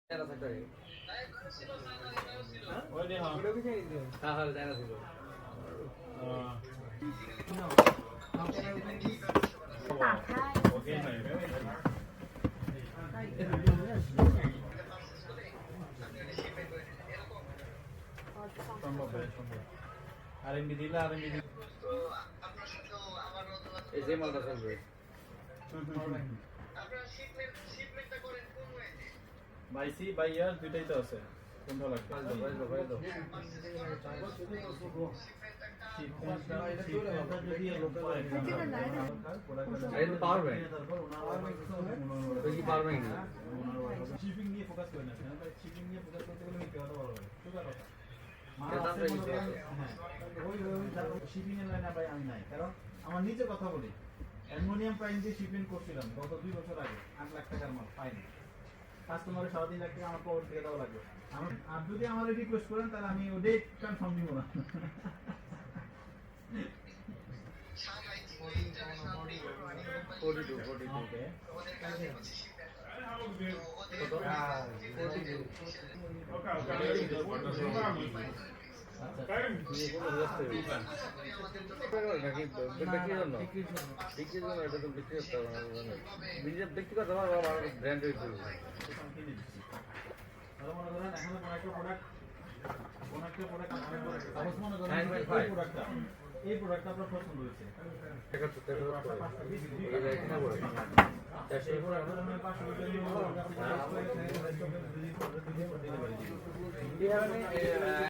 তেরা সেক্টরে ওই যে হ্যাঁ তাহলে তেরা ছিল ওকে নাই সম্ভব সম্ভব আরএমবি দিলা আরএমবি এই যে মালটা চলবে বাইসি বাইয়ার দুইটাই তো আছে কোনটা লাগবে শিপিং নিয়ে ফোকাস করেন না শিপিং নিয়ে ফোকাস করতে গেলে কি কথা বলবো শিপিং এর লাইনে ভাই আমি নাই কারণ আমার নিজে কথা বলি অ্যালুমিনিয়াম প্রাইম দিয়ে শিপিং করছিলাম গত 2 বছর আগে 8 লাখ টাকার মাল পাইনি কাস্টমারের 3.5 লাখ টাকা আমার পকেট থেকে দেওয়া লাগবে আর যদি আমার রিকোয়েস্ট করেন তাহলে আমি ওই ডেট কনফার্ম দিব না ওকে ব্যক্তিগত ব্র্যান্ড এই প্রোডাক্টটা আপনার পছন্দ হয়েছে